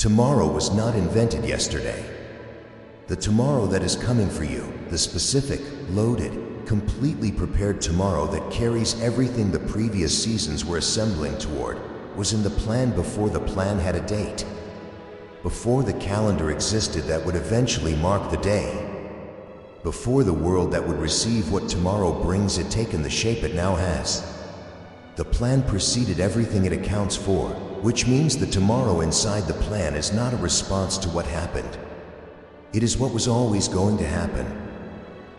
Tomorrow was not invented yesterday. The tomorrow that is coming for you, the specific, loaded, completely prepared tomorrow that carries everything the previous seasons were assembling toward, was in the plan before the plan had a date. Before the calendar existed that would eventually mark the day. Before the world that would receive what tomorrow brings had taken the shape it now has. The plan preceded everything it accounts for, which means the tomorrow inside the plan is not a response to what happened. It is what was always going to happen.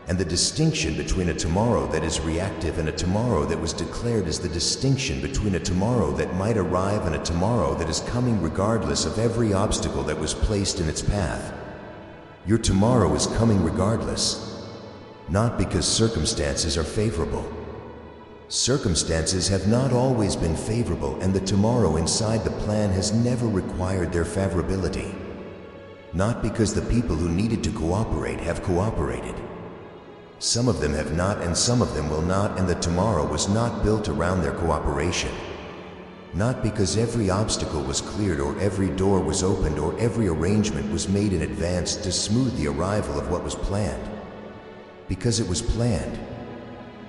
And the distinction between a tomorrow that is reactive and a tomorrow that was declared is the distinction between a tomorrow that might arrive and a tomorrow that is coming regardless of every obstacle that was placed in its path. Your tomorrow is coming regardless, not because circumstances are favorable. Circumstances have not always been favorable, and the tomorrow inside the plan has never required their favorability. Not because the people who needed to cooperate have cooperated. Some of them have not, and some of them will not, and the tomorrow was not built around their cooperation. Not because every obstacle was cleared or every door was opened or every arrangement was made in advance to smooth the arrival of what was planned. Because it was planned.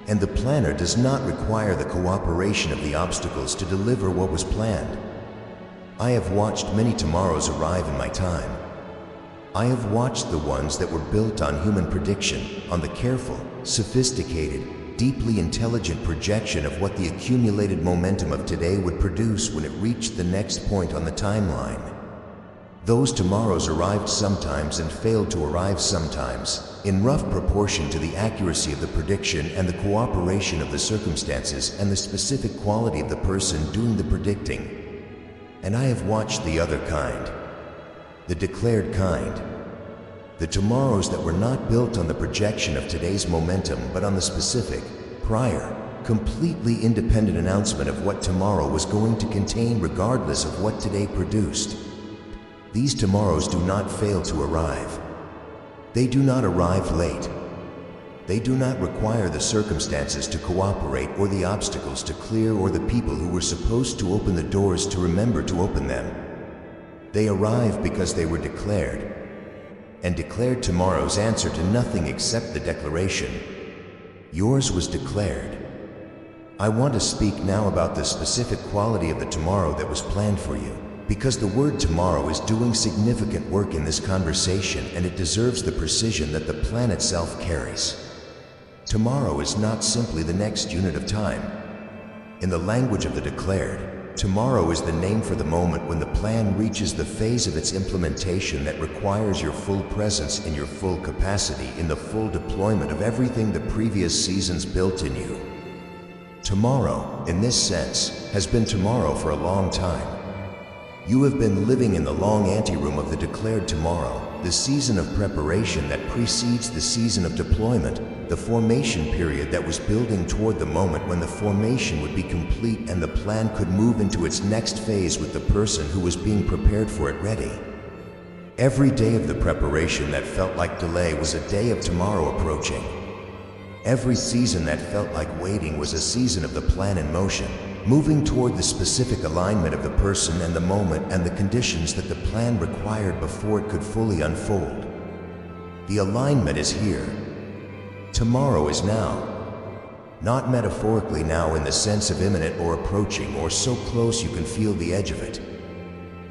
And the planner does not require the cooperation of the obstacles to deliver what was planned. I have watched many tomorrows arrive in my time. I have watched the ones that were built on human prediction, on the careful, sophisticated, deeply intelligent projection of what the accumulated momentum of today would produce when it reached the next point on the timeline. Those tomorrows arrived sometimes and failed to arrive sometimes, in rough proportion to the accuracy of the prediction and the cooperation of the circumstances and the specific quality of the person doing the predicting. And I have watched the other kind, the declared kind. The tomorrows that were not built on the projection of today's momentum but on the specific, prior, completely independent announcement of what tomorrow was going to contain regardless of what today produced. These tomorrows do not fail to arrive. They do not arrive late. They do not require the circumstances to cooperate or the obstacles to clear or the people who were supposed to open the doors to remember to open them. They arrive because they were declared. And declared tomorrows answer to nothing except the declaration. Yours was declared. I want to speak now about the specific quality of the tomorrow that was planned for you, because the word tomorrow is doing significant work in this conversation and it deserves the precision that the plan itself carries. Tomorrow is not simply the next unit of time. In the language of the declared, tomorrow is the name for the moment when the plan reaches the phase of its implementation that requires your full presence and your full capacity in the full deployment of everything the previous seasons built in you. Tomorrow, in this sense, has been tomorrow for a long time. You have been living in the long anteroom of the declared tomorrow, the season of preparation that precedes the season of deployment, the formation period that was building toward the moment when the formation would be complete and the plan could move into its next phase with the person who was being prepared for it ready. Every day of the preparation that felt like delay was a day of tomorrow approaching. Every season that felt like waiting was a season of the plan in motion, moving toward the specific alignment of the person and the moment and the conditions that the plan required before it could fully unfold. The alignment is here. Tomorrow is now. Not metaphorically now in the sense of imminent or approaching or so close you can feel the edge of it.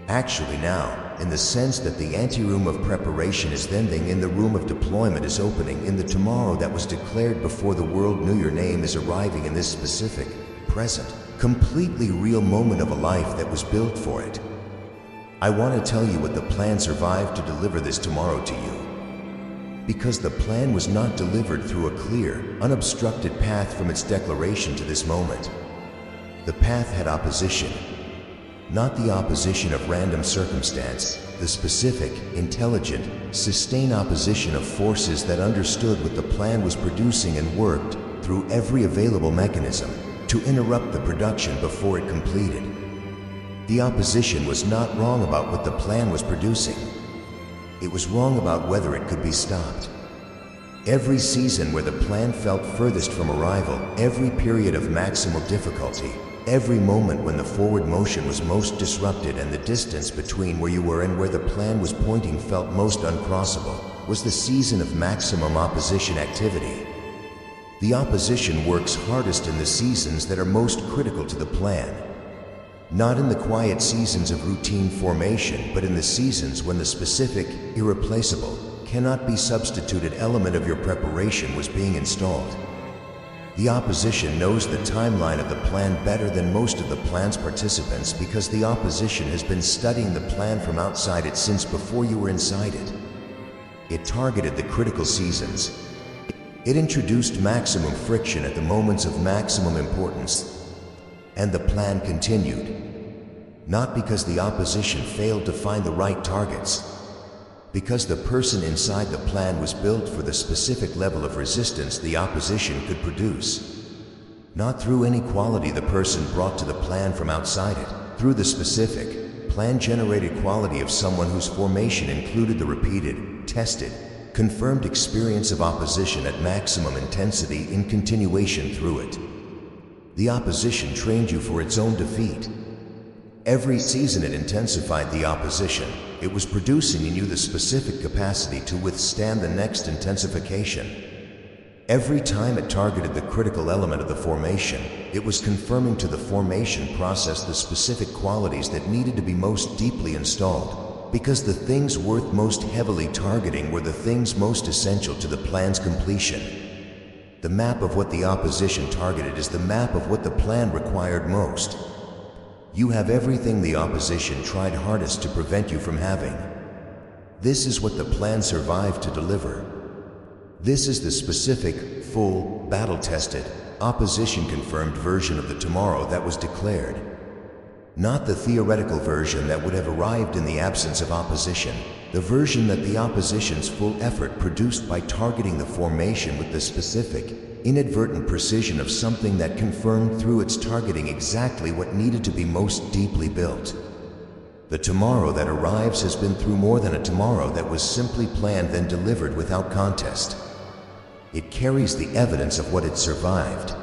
Actually now, in the sense that the anteroom of preparation is ending and the room of deployment is opening in the tomorrow that was declared before the world knew your name is arriving in this specific, present, completely real moment of a life that was built for it. I want to tell you what the plan survived to deliver this tomorrow to you. Because the plan was not delivered through a clear, unobstructed path from its declaration to this moment. The path had opposition. Not the opposition of random circumstance, the specific, intelligent, sustained opposition of forces that understood what the plan was producing and worked, through every available mechanism, to interrupt the production before it completed. The opposition was not wrong about what the plan was producing. It was wrong about whether it could be stopped. Every season where the plan felt furthest from arrival, every period of maximal difficulty, Every moment when the forward motion was most disrupted and the distance between where you were and where the plan was pointing felt most uncrossable was the season of maximum opposition activity. The opposition works hardest in the seasons that are most critical to the plan. Not in the quiet seasons of routine formation, but in the seasons when the specific, irreplaceable, cannot be substituted element of your preparation was being installed. The opposition knows the timeline of the plan better than most of the plan's participants because the opposition has been studying the plan from outside it since before you were inside it. It targeted the critical seasons. It introduced maximum friction at the moments of maximum importance. And the plan continued. Not because the opposition failed to find the right targets, because the person inside the plan was built for the specific level of resistance the opposition could produce. Not through any quality the person brought to the plan from outside it, through the specific, plan-generated quality of someone whose formation included the repeated, tested, confirmed experience of opposition at maximum intensity in continuation through it. The opposition trained you for its own defeat. Every season it intensified the opposition. It was producing in you the specific capacity to withstand the next intensification. Every time it targeted the critical element of the formation, it was confirming to the formation process the specific qualities that needed to be most deeply installed, because the things worth most heavily targeting were the things most essential to the plan's completion. The map of what the opposition targeted is the map of what the plan required most. You have everything the opposition tried hardest to prevent you from having. This is what the plan survived to deliver. This is the specific, full, battle-tested, opposition-confirmed version of the tomorrow that was declared. Not the theoretical version that would have arrived in the absence of opposition, the version that the opposition's full effort produced by targeting the formation with the specific, inadvertent precision of something that confirmed through its targeting exactly what needed to be most deeply built. The tomorrow that arrives has been through more than a tomorrow that was simply planned then delivered without contest. It carries the evidence of what it survived.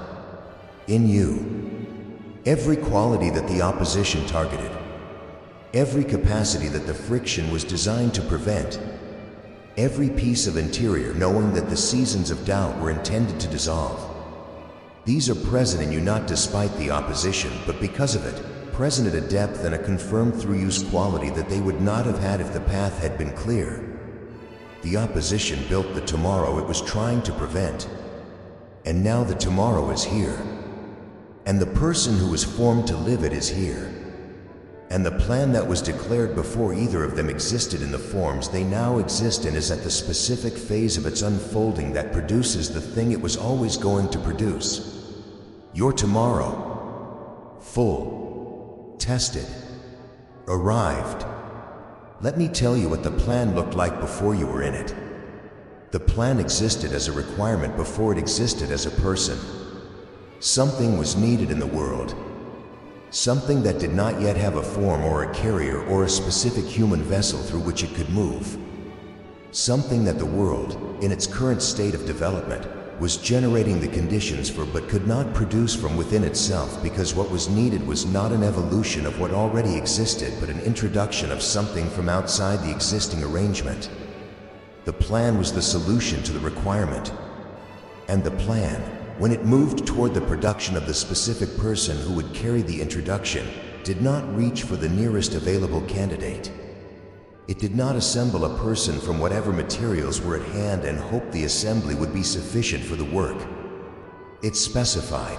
In you. Every quality that the opposition targeted. Every capacity that the friction was designed to prevent. Every piece of interior knowing that the seasons of doubt were intended to dissolve. These are present in you not despite the opposition, but because of it, present at a depth and a confirmed through-use quality that they would not have had if the path had been clear. The opposition built the tomorrow it was trying to prevent. And now the tomorrow is here. And the person who was formed to live it is here. And the plan that was declared before either of them existed in the forms they now exist in is at the specific phase of its unfolding that produces the thing it was always going to produce. Your tomorrow. Full. Tested. Arrived. Let me tell you what the plan looked like before you were in it. The plan existed as a requirement before it existed as a person. Something was needed in the world. Something that did not yet have a form or a carrier or a specific human vessel through which it could move. Something that the world, in its current state of development, was generating the conditions for but could not produce from within itself because what was needed was not an evolution of what already existed but an introduction of something from outside the existing arrangement. The plan was the solution to the requirement. And the plan, when it moved toward the production of the specific person who would carry the introduction, did not reach for the nearest available candidate. It did not assemble a person from whatever materials were at hand and hope the assembly would be sufficient for the work. It specified.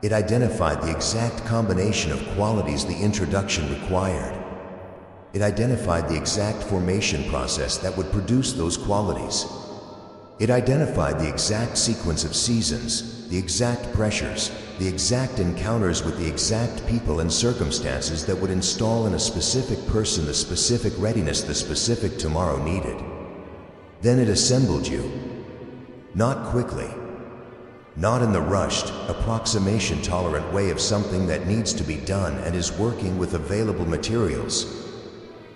It identified the exact combination of qualities the introduction required. It identified the exact formation process that would produce those qualities. It identified the exact sequence of seasons, the exact pressures, the exact encounters with the exact people and circumstances that would install in a specific person the specific readiness the specific tomorrow needed. Then it assembled you. Not quickly. Not in the rushed, approximation-tolerant way of something that needs to be done and is working with available materials.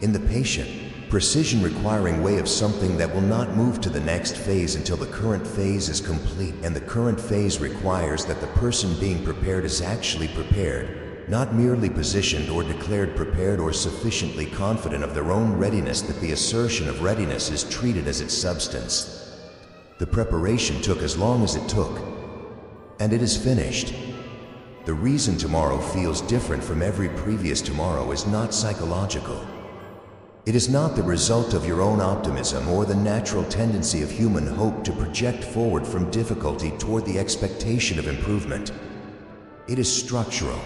In the patient, Precision requiring way of something that will not move to the next phase until the current phase is complete, and the current phase requires that the person being prepared is actually prepared, not merely positioned or declared prepared or sufficiently confident of their own readiness that the assertion of readiness is treated as its substance. The preparation took as long as it took, and it is finished. The reason tomorrow feels different from every previous tomorrow is not psychological. It is not the result of your own optimism or the natural tendency of human hope to project forward from difficulty toward the expectation of improvement. It is structural.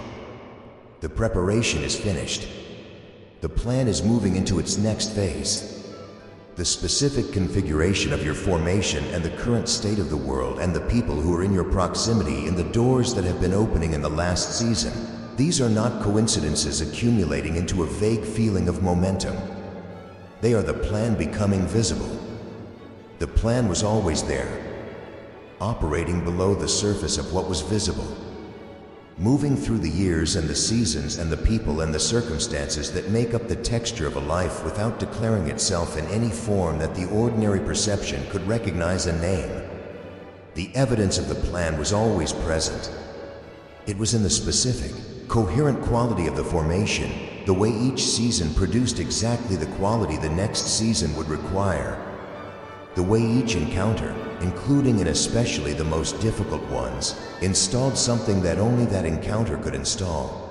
The preparation is finished. The plan is moving into its next phase. The specific configuration of your formation and the current state of the world and the people who are in your proximity and the doors that have been opening in the last season, these are not coincidences accumulating into a vague feeling of momentum. They are the plan becoming visible. The plan was always there, operating below the surface of what was visible, moving through the years and the seasons and the people and the circumstances that make up the texture of a life without declaring itself in any form that the ordinary perception could recognize a name. The evidence of the plan was always present. It was in the specific, coherent quality of the formation, the way each season produced exactly the quality the next season would require. The way each encounter, including and especially the most difficult ones, installed something that only that encounter could install.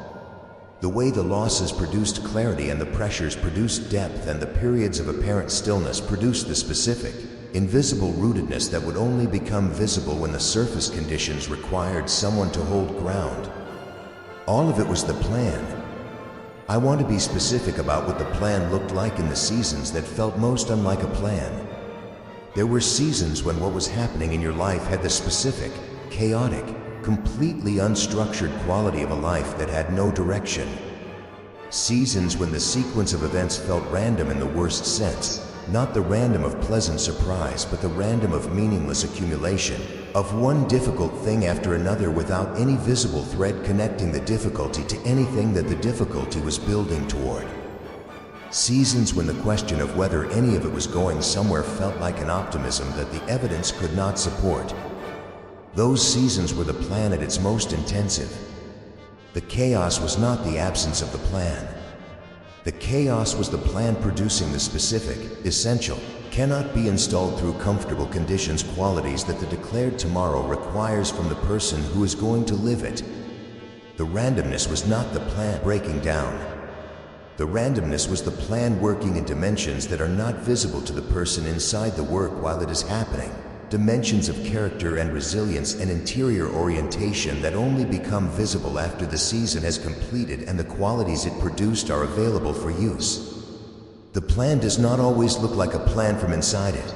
The way the losses produced clarity and the pressures produced depth and the periods of apparent stillness produced the specific, invisible rootedness that would only become visible when the surface conditions required someone to hold ground. All of it was the plan. I want to be specific about what the plan looked like in the seasons that felt most unlike a plan. There were seasons when what was happening in your life had the specific, chaotic, completely unstructured quality of a life that had no direction. Seasons when the sequence of events felt random in the worst sense, not the random of pleasant surprise, but the random of meaningless accumulation, of one difficult thing after another without any visible thread connecting the difficulty to anything that the difficulty was building toward. Seasons when the question of whether any of it was going somewhere felt like an optimism that the evidence could not support. Those seasons were the plan at its most intensive. The chaos was not the absence of the plan. The chaos was the plan producing the specific, essential, cannot be installed through comfortable conditions qualities that the declared tomorrow requires from the person who is going to live it. The randomness was not the plan breaking down. The randomness was the plan working in dimensions that are not visible to the person inside the work while it is happening. Dimensions of character and resilience and interior orientation that only become visible after the season has completed and the qualities it produced are available for use. The plan does not always look like a plan from inside it.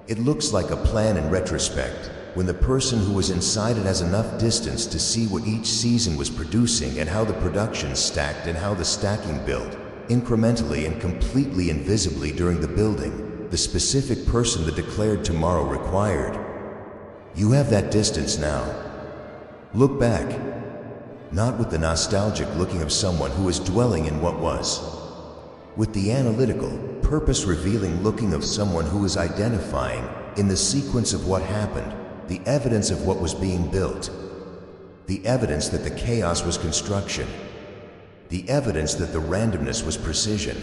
It looks like a plan in retrospect, when the person who was inside it has enough distance to see what each season was producing and how the production stacked and how the stacking built, incrementally and completely invisibly during the building, the specific person the declared tomorrow required. You have that distance now. Look back, not with the nostalgic looking of someone who is dwelling in what was, with the analytical, purpose-revealing looking of someone who is identifying, in the sequence of what happened, the evidence of what was being built, the evidence that the chaos was construction, the evidence that the randomness was precision,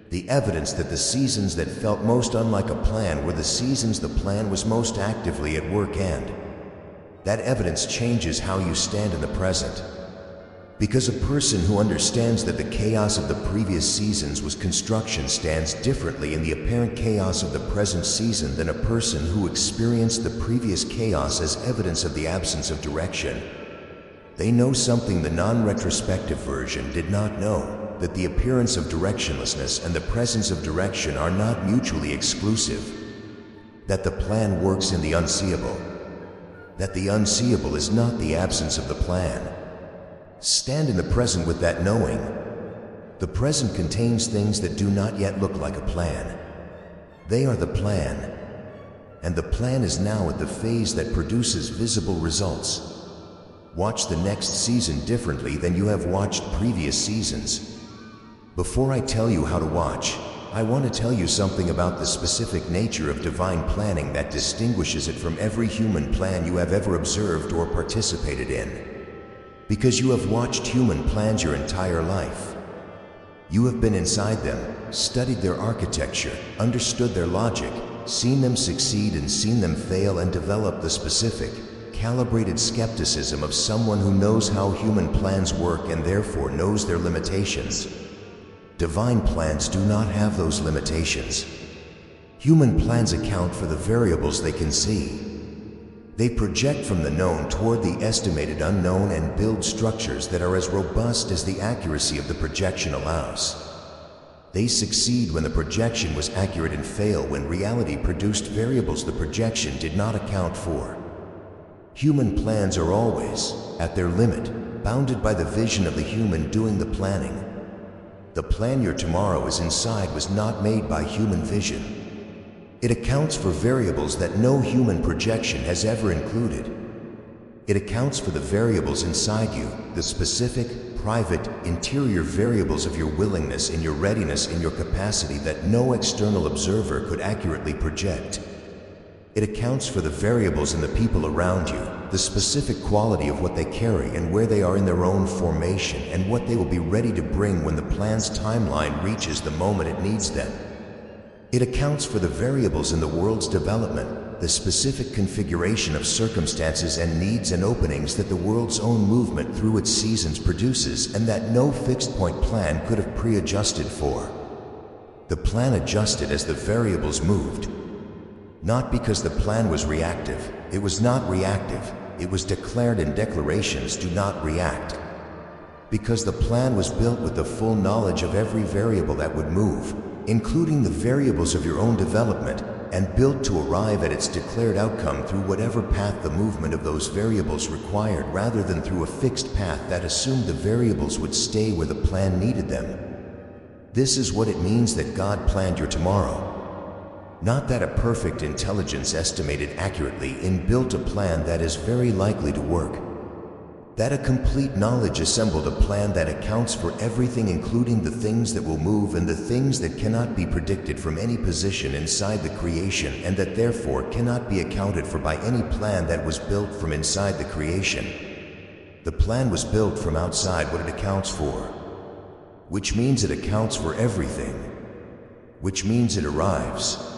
the evidence that the seasons that felt most unlike a plan were the seasons the plan was most actively at work, and that evidence changes how you stand in the present. Because a person who understands that the chaos of the previous seasons was construction stands differently in the apparent chaos of the present season than a person who experienced the previous chaos as evidence of the absence of direction. They know something the non-retrospective version did not know, that the appearance of directionlessness and the presence of direction are not mutually exclusive, that the plan works in the unseeable, that the unseeable is not the absence of the plan. Stand in the present with that knowing. The present contains things that do not yet look like a plan. They are the plan, and the plan is now at the phase that produces visible results. Watch the next season differently than you have watched previous seasons. Before I tell you how to watch, I want to tell you something about the specific nature of divine planning that distinguishes it from every human plan you have ever observed or participated in. Because you have watched human plans your entire life. You have been inside them, studied their architecture, understood their logic, seen them succeed and seen them fail, and developed the specific, calibrated skepticism of someone who knows how human plans work and therefore knows their limitations. Divine plans do not have those limitations. Human plans account for the variables they can see. They project from the known toward the estimated unknown and build structures that are as robust as the accuracy of the projection allows. They succeed when the projection was accurate and fail when reality produced variables the projection did not account for. Human plans are always, at their limit, bounded by the vision of the human doing the planning. The plan your tomorrow is inside was not made by human vision. It accounts for variables that no human projection has ever included. It accounts for the variables inside you, the specific, private, interior variables of your willingness, in your readiness, in your capacity that no external observer could accurately project. It accounts for the variables in the people around you, the specific quality of what they carry and where they are in their own formation and what they will be ready to bring when the plan's timeline reaches the moment it needs them. It accounts for the variables in the world's development, the specific configuration of circumstances and needs and openings that the world's own movement through its seasons produces and that no fixed point plan could have pre-adjusted for. The plan adjusted as the variables moved. Not because the plan was reactive. It was not reactive. It was declared, and declarations do not react. Because the plan was built with the full knowledge of every variable that would move, including the variables of your own development, and built to arrive at its declared outcome through whatever path the movement of those variables required, rather than through a fixed path that assumed the variables would stay where the plan needed them. This is what it means that God planned your tomorrow. Not that a perfect intelligence estimated accurately and built a plan that is very likely to work. That a complete knowledge assembled a plan that accounts for everything, including the things that will move and the things that cannot be predicted from any position inside the creation, and that therefore cannot be accounted for by any plan that was built from inside the creation. The plan was built from outside what it accounts for, which means it accounts for everything, which means it arrives,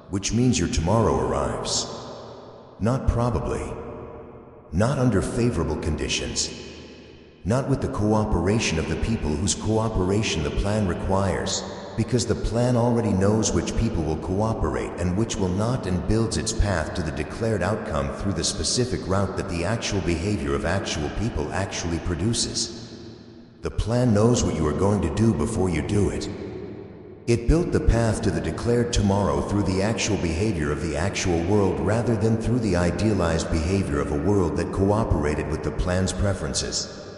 which means your tomorrow arrives. Not probably. Not under favorable conditions. Not with the cooperation of the people whose cooperation the plan requires, because the plan already knows which people will cooperate and which will not, and builds its path to the declared outcome through the specific route that the actual behavior of actual people actually produces. The plan knows what you are going to do before you do it. It built the path to the declared tomorrow through the actual behavior of the actual world rather than through the idealized behavior of a world that cooperated with the plan's preferences.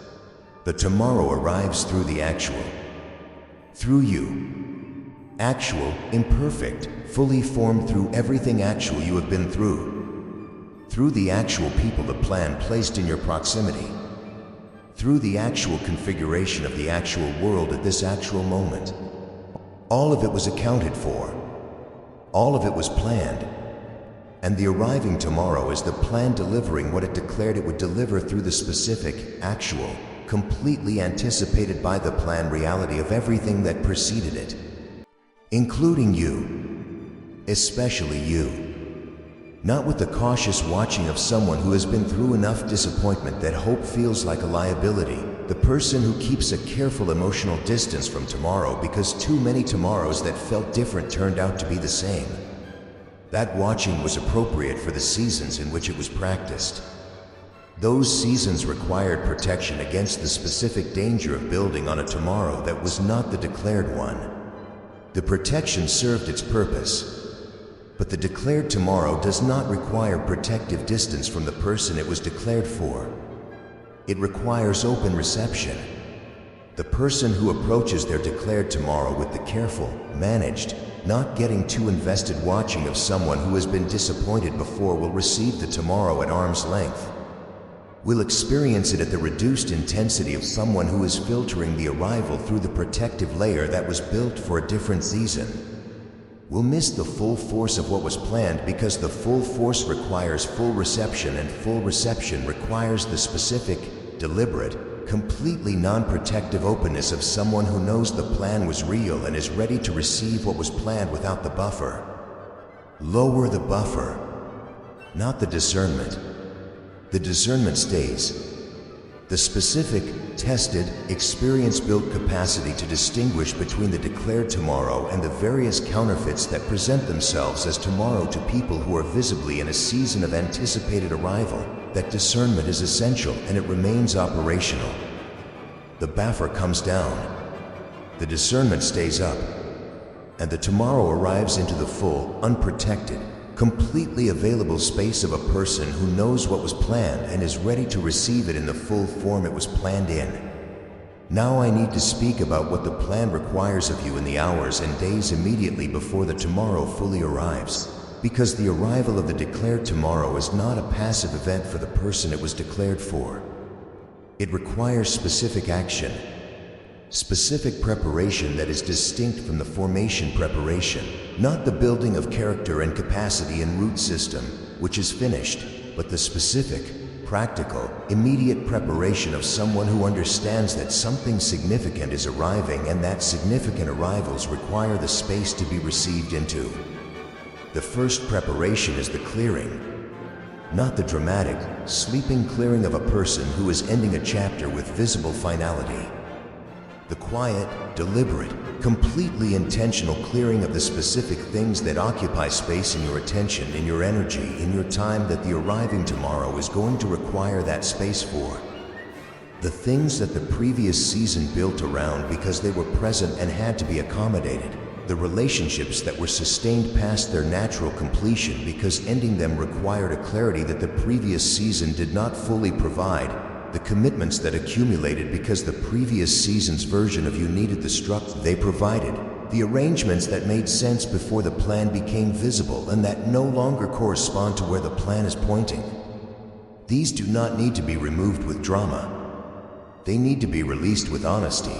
The tomorrow arrives through the actual. Through you. Actual, imperfect, fully formed through everything actual you have been through. Through the actual people the plan placed in your proximity. Through the actual configuration of the actual world at this actual moment. All of it was accounted for. All of it was planned. And the arriving tomorrow is the plan delivering what it declared it would deliver through the specific, actual, completely anticipated by the plan reality of everything that preceded it. Including you. Especially you. Not with the cautious watching of someone who has been through enough disappointment that hope feels like a liability. The person who keeps a careful emotional distance from tomorrow because too many tomorrows that felt different turned out to be the same. That watching was appropriate for the seasons in which it was practiced. Those seasons required protection against the specific danger of building on a tomorrow that was not the declared one. The protection served its purpose, but the declared tomorrow does not require protective distance from the person it was declared for. It requires open reception. The person who approaches their declared tomorrow with the careful, managed, not getting too invested watching of someone who has been disappointed before will receive the tomorrow at arm's length. We'll experience it at the reduced intensity of someone who is filtering the arrival through the protective layer that was built for a different season. We'll miss the full force of what was planned because the full force requires full reception, and full reception requires the specific, deliberate, completely non-protective openness of someone who knows the plan was real and is ready to receive what was planned without the buffer. Lower the buffer, not the discernment. The discernment stays. The specific, tested, experience-built capacity to distinguish between the declared tomorrow and the various counterfeits that present themselves as tomorrow to people who are visibly in a season of anticipated arrival. That discernment is essential, and it remains operational. The buffer comes down. The discernment stays up. And the tomorrow arrives into the full, unprotected, completely available space of a person who knows what was planned and is ready to receive it in the full form it was planned in. Now I need to speak about what the plan requires of you in the hours and days immediately before the tomorrow fully arrives, because the arrival of the declared tomorrow is not a passive event for the person it was declared for. It requires specific action, specific preparation that is distinct from the formation preparation, not the building of character and capacity and root system, which is finished, but the specific, practical, immediate preparation of someone who understands that something significant is arriving and that significant arrivals require the space to be received into. The first preparation is the clearing, not the dramatic, sleeping clearing of a person who is ending a chapter with visible finality. The quiet, deliberate, completely intentional clearing of the specific things that occupy space in your attention, in your energy, in your time that the arriving tomorrow is going to require that space for. The things that the previous season built around because they were present and had to be accommodated. The relationships that were sustained past their natural completion because ending them required a clarity that the previous season did not fully provide. The commitments that accumulated because the previous season's version of you needed the structure they provided. The arrangements that made sense before the plan became visible and that no longer correspond to where the plan is pointing. These do not need to be removed with drama. They need to be released with honesty.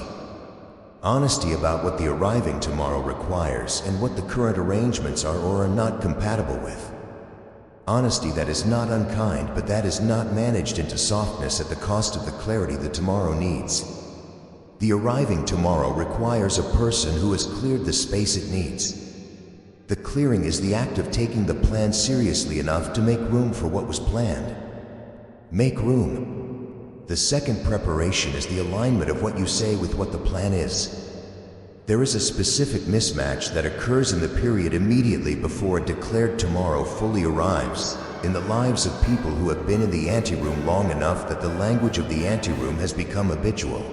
Honesty about what the arriving tomorrow requires and what the current arrangements are or are not compatible with. Honesty that is not unkind, but that is not managed into softness at the cost of the clarity the tomorrow needs. The arriving tomorrow requires a person who has cleared the space it needs. The clearing is the act of taking the plan seriously enough to make room for what was planned. Make room. The second preparation is the alignment of what you say with what the plan is. There is a specific mismatch that occurs in the period immediately before a declared tomorrow fully arrives, in the lives of people who have been in the anteroom long enough that the language of the anteroom has become habitual.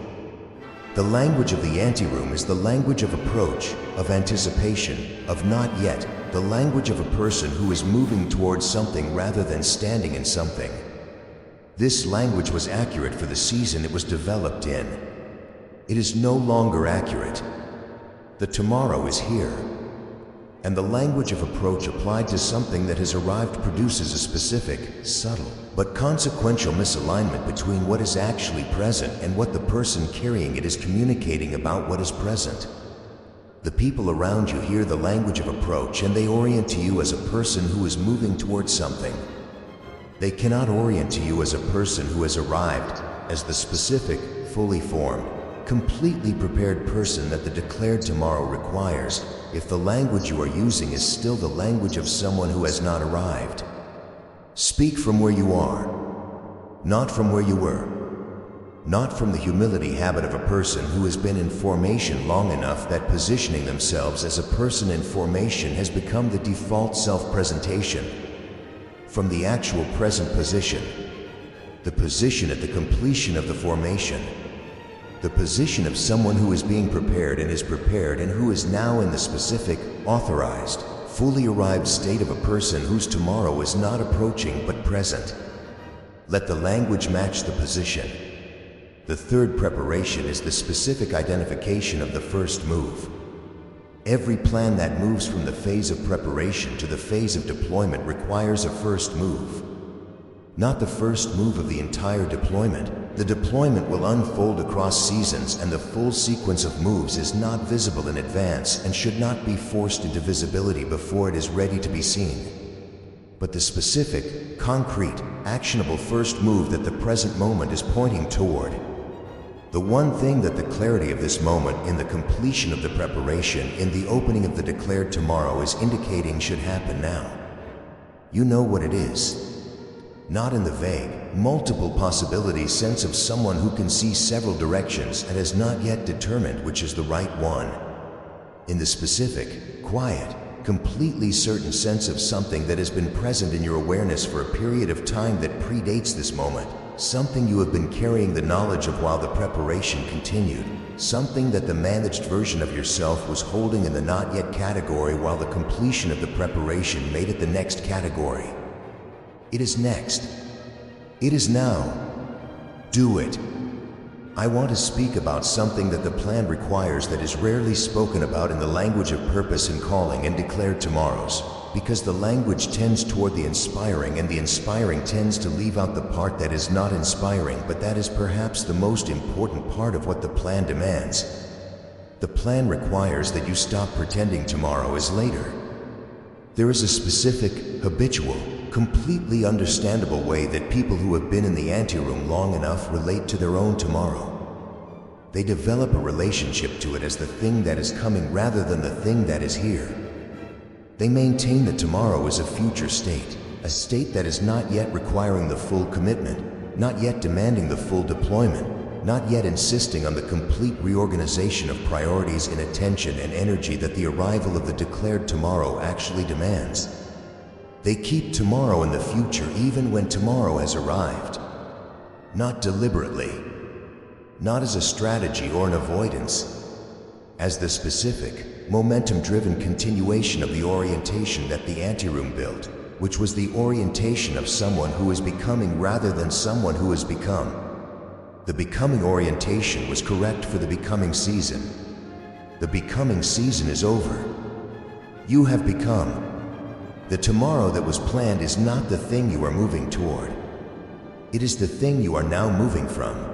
The language of the anteroom is the language of approach, of anticipation, of not yet, the language of a person who is moving towards something rather than standing in something. This language was accurate for the season it was developed in. It is no longer accurate. The tomorrow is here, and the language of approach applied to something that has arrived produces a specific, subtle, but consequential misalignment between what is actually present and what the person carrying it is communicating about what is present. The people around you hear the language of approach and they orient to you as a person who is moving towards something. They cannot orient to you as a person who has arrived, as the specific, fully formed, completely prepared person that the declared tomorrow requires, if the language you are using is still the language of someone who has not arrived. Speak from where you are, not from where you were, not from the humility habit of a person who has been in formation long enough that positioning themselves as a person in formation has become the default self-presentation. From the actual present position, the position at the completion of the formation, the position of someone who is being prepared and who is now in the specific, authorized, fully arrived state of a person whose tomorrow is not approaching but present. Let the language match the position. The third preparation is the specific identification of the first move. Every plan that moves from the phase of preparation to the phase of deployment requires a first move. not the first move of the entire deployment. The deployment will unfold across seasons, and the full sequence of moves is not visible in advance and should not be forced into visibility before it is ready to be seen. But the specific, concrete, actionable first move that the present moment is pointing toward, the one thing that the clarity of this moment, in the completion of the preparation, in the opening of the declared tomorrow, is indicating should happen now. You know what it is. Not in the vague, multiple possibilities sense of someone who can see several directions and has not yet determined which is the right one. In the specific, quiet, completely certain sense of something that has been present in your awareness for a period of time that predates this moment. Something you have been carrying the knowledge of while the preparation continued. Something that the managed version of yourself was holding in the not yet category while the completion of the preparation made it the next category. It is next. It is now. Do it. I want to speak about something that the plan requires that is rarely spoken about in the language of purpose and calling and declared tomorrows, because the language tends toward the inspiring, and the inspiring tends to leave out the part that is not inspiring, but that is perhaps the most important part of what the plan demands. The plan requires that you stop pretending tomorrow is later. There is a specific, habitual, completely understandable way that people who have been in the anteroom long enough relate to their own tomorrow. They develop a relationship to it as the thing that is coming rather than the thing that is here. They maintain that tomorrow is a future state, a state that is not yet requiring the full commitment, not yet demanding the full deployment, not yet insisting on the complete reorganization of priorities and attention and energy that the arrival of the declared tomorrow actually demands. They keep tomorrow in the future even when tomorrow has arrived. Not deliberately, not as a strategy or an avoidance, as the specific, momentum-driven continuation of the orientation that the anteroom built, which was the orientation of someone who is becoming rather than someone who has become. The becoming orientation was correct for the becoming season. The becoming season is over. You have become. The tomorrow that was planned is not the thing you are moving toward. It is the thing you are now moving from.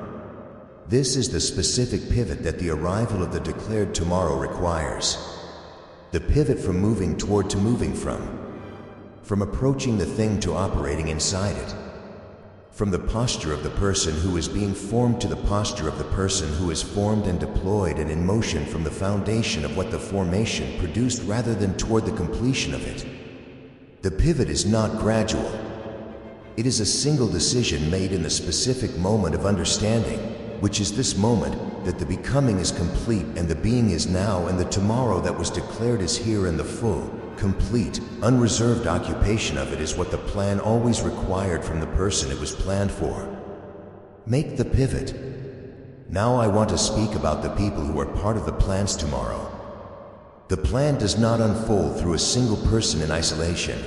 This is the specific pivot that the arrival of the declared tomorrow requires. The pivot from moving toward to moving from approaching the thing to operating inside it. From the posture of the person who is being formed to the posture of the person who is formed and deployed and in motion, from the foundation of what the formation produced rather than toward the completion of it. The pivot is not gradual. It is a single decision made in the specific moment of understanding, which is this moment, that the becoming is complete and the being is now, and the tomorrow that was declared is here, and the full, complete, unreserved occupation of it is what the plan always required from the person it was planned for. Make the pivot. Now I want to speak about the people who are part of the plan's tomorrow. The plan does not unfold through a single person in isolation.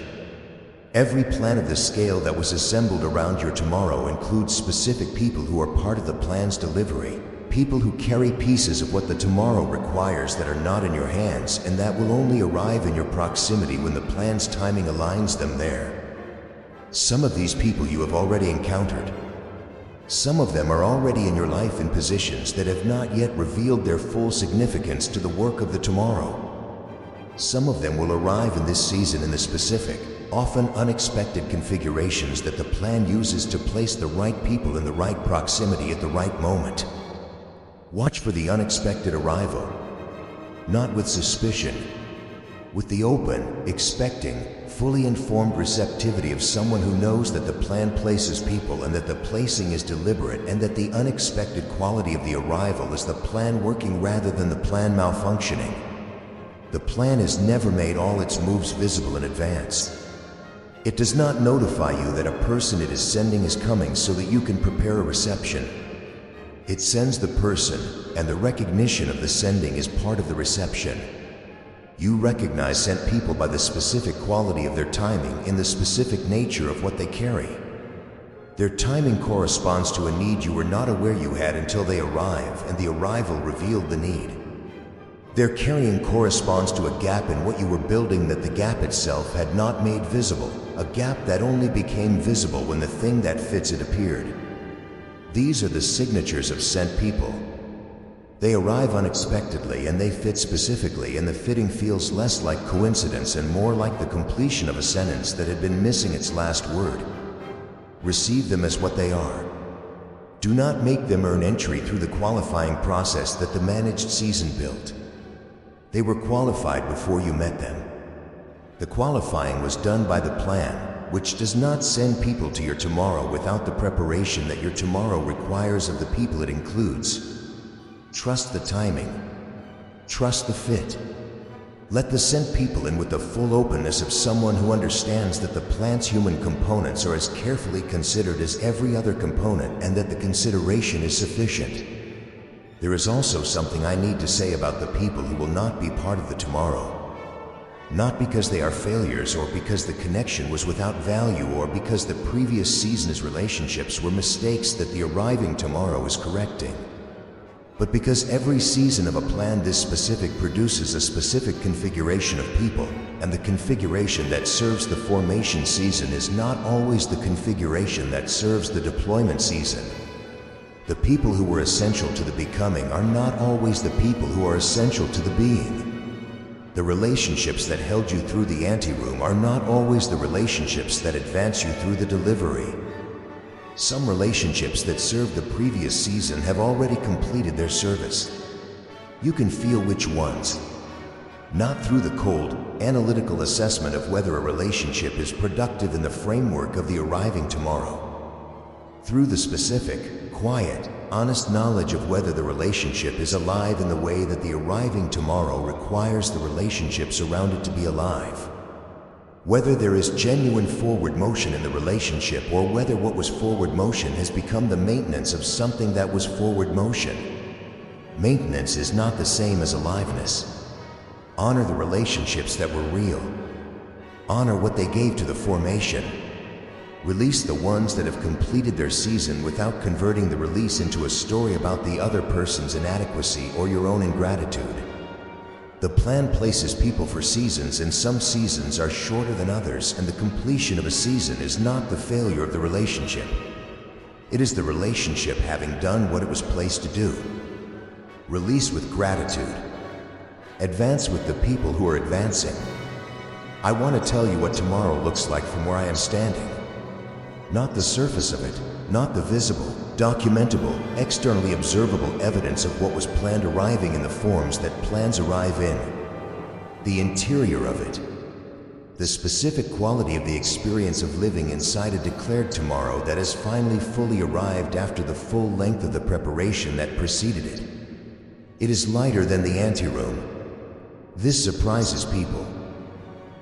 Every plan of the scale that was assembled around your tomorrow includes specific people who are part of the plan's delivery, people who carry pieces of what the tomorrow requires that are not in your hands and that will only arrive in your proximity when the plan's timing aligns them there. Some of these people you have already encountered. Some of them are already in your life in positions that have not yet revealed their full significance to the work of the tomorrow. Some of them will arrive in this season in the specific, often unexpected configurations that the plan uses to place the right people in the right proximity at the right moment. Watch for the unexpected arrival, not with suspicion, with the open, expecting, fully informed receptivity of someone who knows that the plan places people and that the placing is deliberate, and that the unexpected quality of the arrival is the plan working rather than the plan malfunctioning. The plan has never made all its moves visible in advance. It does not notify you that a person it is sending is coming so that you can prepare a reception. It sends the person, and the recognition of the sending is part of the reception. You recognize sent people by the specific quality of their timing, in the specific nature of what they carry. Their timing corresponds to a need you were not aware you had until they arrive, and the arrival revealed the need. Their carrying corresponds to a gap in what you were building that the gap itself had not made visible, a gap that only became visible when the thing that fits it appeared. These are the signatures of sent people. They arrive unexpectedly and they fit specifically, and the fitting feels less like coincidence and more like the completion of a sentence that had been missing its last word. Receive them as what they are. Do not make them earn entry through the qualifying process that the managed season built. They were qualified before you met them. The qualifying was done by the plan, which does not send people to your tomorrow without the preparation that your tomorrow requires of the people it includes. Trust the timing. Trust the fit. Let the sent people in with the full openness of someone who understands that the plan's human components are as carefully considered as every other component, and that the consideration is sufficient. There is also something I need to say about the people who will not be part of the tomorrow. Not because they are failures, or because the connection was without value, or because the previous season's relationships were mistakes that the arriving tomorrow is correcting. But because every season of a plan this specific produces a specific configuration of people, and the configuration that serves the formation season is not always the configuration that serves the deployment season. The people who were essential to the becoming are not always the people who are essential to the being. The relationships that held you through the anteroom are not always the relationships that advance you through the delivery. Some relationships that served the previous season have already completed their service. You can feel which ones. Not through the cold, analytical assessment of whether a relationship is productive in the framework of the arriving tomorrow. Through the specific, quiet, honest knowledge of whether the relationship is alive in the way that the arriving tomorrow requires the relationships around it to be alive. Whether there is genuine forward motion in the relationship, or whether what was forward motion has become the maintenance of something that was forward motion. Maintenance is not the same as aliveness. Honor the relationships that were real. Honor what they gave to the formation. Release the ones that have completed their season without converting the release into a story about the other person's inadequacy or your own ingratitude. The plan places people for seasons, and some seasons are shorter than others, and the completion of a season is not the failure of the relationship. It is the relationship having done what it was placed to do. Release with gratitude. Advance with the people who are advancing. I want to tell you what tomorrow looks like from where I am standing. Not the surface of it, not the visible, documentable, externally observable evidence of what was planned arriving in the forms that plans arrive in. The interior of it. The specific quality of the experience of living inside a declared tomorrow that has finally fully arrived after the full length of the preparation that preceded it. It is lighter than the anteroom. This surprises people.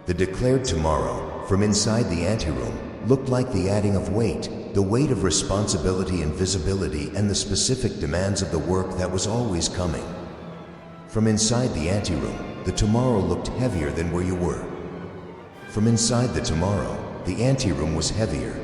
The declared tomorrow, from inside the anteroom, looked like the adding of weight, the weight of responsibility and visibility, and the specific demands of the work that was always coming. From inside the anteroom, the tomorrow looked heavier than where you were. From inside the tomorrow, the anteroom was heavier.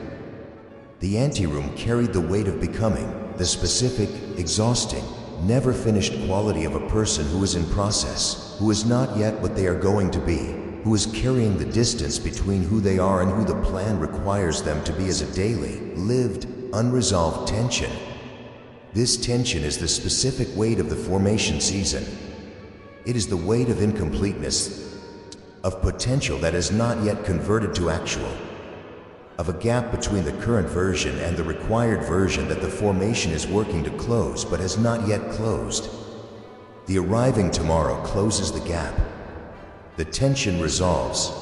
The anteroom carried the weight of becoming, the specific, exhausting, never finished quality of a person who is in process, who is not yet what they are going to be, who is carrying the distance between who they are and who the plan requires them to be as a daily, lived, unresolved tension. This tension is the specific weight of the formation season. It is the weight of incompleteness, of potential that is not yet converted to actual, of a gap between the current version and the required version that the formation is working to close but has not yet closed. The arriving tomorrow closes the gap. The tension resolves,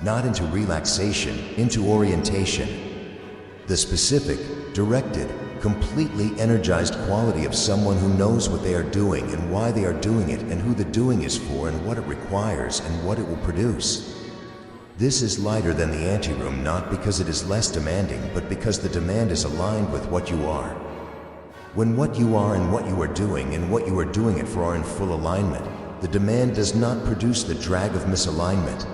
not into relaxation, into orientation. The specific, directed, completely energized quality of someone who knows what they are doing and why they are doing it, and who the doing is for and what it requires and what it will produce. This is lighter than the anteroom, not because it is less demanding, but because the demand is aligned with what you are. When what you are and what you are doing and what you are doing it for are in full alignment, the demand does not produce the drag of misalignment.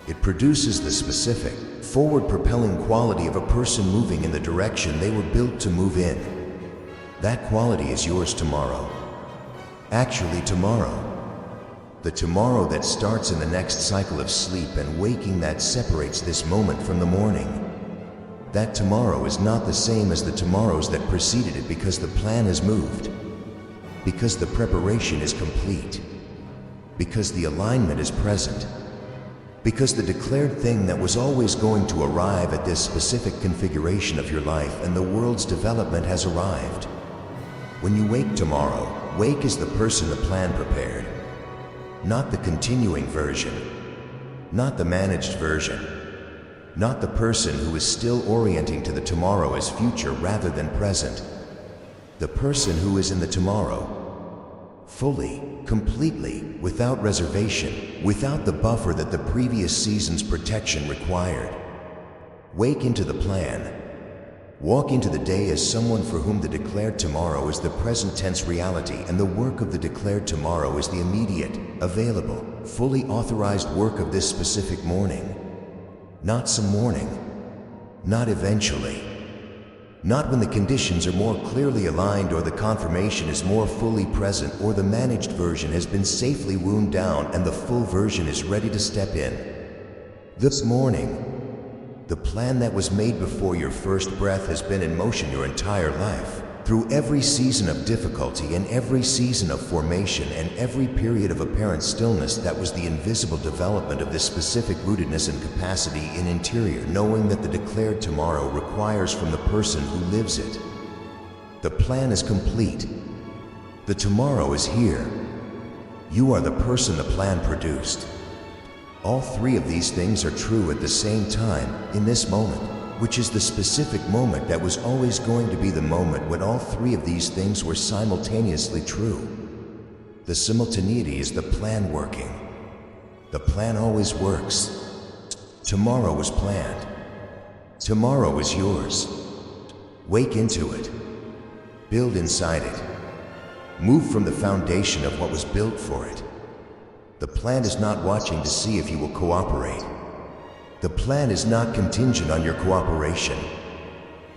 It produces the specific, forward-propelling quality of a person moving in the direction they were built to move in. That quality is yours tomorrow. Actually, tomorrow. The tomorrow that starts in the next cycle of sleep and waking that separates this moment from the morning. That tomorrow is not the same as the tomorrows that preceded it because the plan has moved. Because the preparation is complete. Because the alignment is present. Because the declared thing that was always going to arrive at this specific configuration of your life and the world's development has arrived. When you wake tomorrow, wake as the person the plan prepared. Not the continuing version. Not the managed version. Not the person who is still orienting to the tomorrow as future rather than present. The person who is in the tomorrow. Fully, completely, without reservation, without the buffer that the previous season's protection required. Wake into the plan. Walk into the day as someone for whom the declared tomorrow is the present tense reality and the work of the declared tomorrow is the immediate, available, fully authorized work of this specific morning. Not some morning. Not eventually. Not when the conditions are more clearly aligned or the confirmation is more fully present or the managed version has been safely wound down and the full version is ready to step in. This morning, the plan that was made before your first breath has been in motion your entire life. Through every season of difficulty and every season of formation and every period of apparent stillness, that was the invisible development of this specific rootedness and capacity in interior knowing that the declared tomorrow requires from the person who lives it. The plan is complete. The tomorrow is here. You are the person the plan produced. All three of these things are true at the same time, in this moment, which is the specific moment that was always going to be the moment when all three of these things were simultaneously true. The simultaneity is the plan working. The plan always works. Tomorrow was planned. Tomorrow is yours. Wake into it. Build inside it. Move from the foundation of what was built for it. The plan is not watching to see if you will cooperate. The plan is not contingent on your cooperation.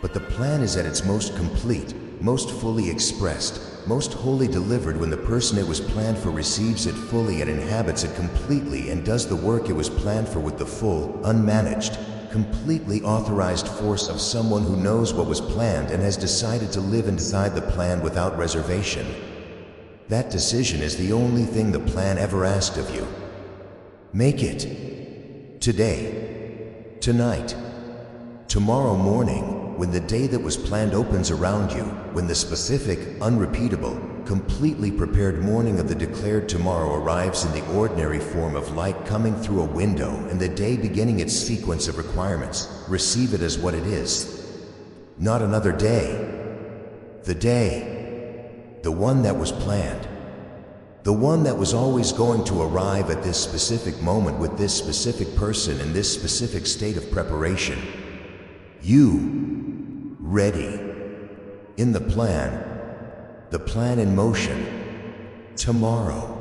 But the plan is at its most complete, most fully expressed, most wholly delivered when the person it was planned for receives it fully and inhabits it completely and does the work it was planned for with the full, unmanaged, completely authorized force of someone who knows what was planned and has decided to live inside the plan without reservation. That decision is the only thing the plan ever asked of you. Make it. Today. Tonight. Tomorrow morning, when the day that was planned opens around you, when the specific, unrepeatable, completely prepared morning of the declared tomorrow arrives in the ordinary form of light coming through a window and the day beginning its sequence of requirements, receive it as what it is. Not another day. The day. The one that was planned. The one that was always going to arrive at this specific moment with this specific person in this specific state of preparation. You. Ready. In the plan. The plan in motion. Tomorrow.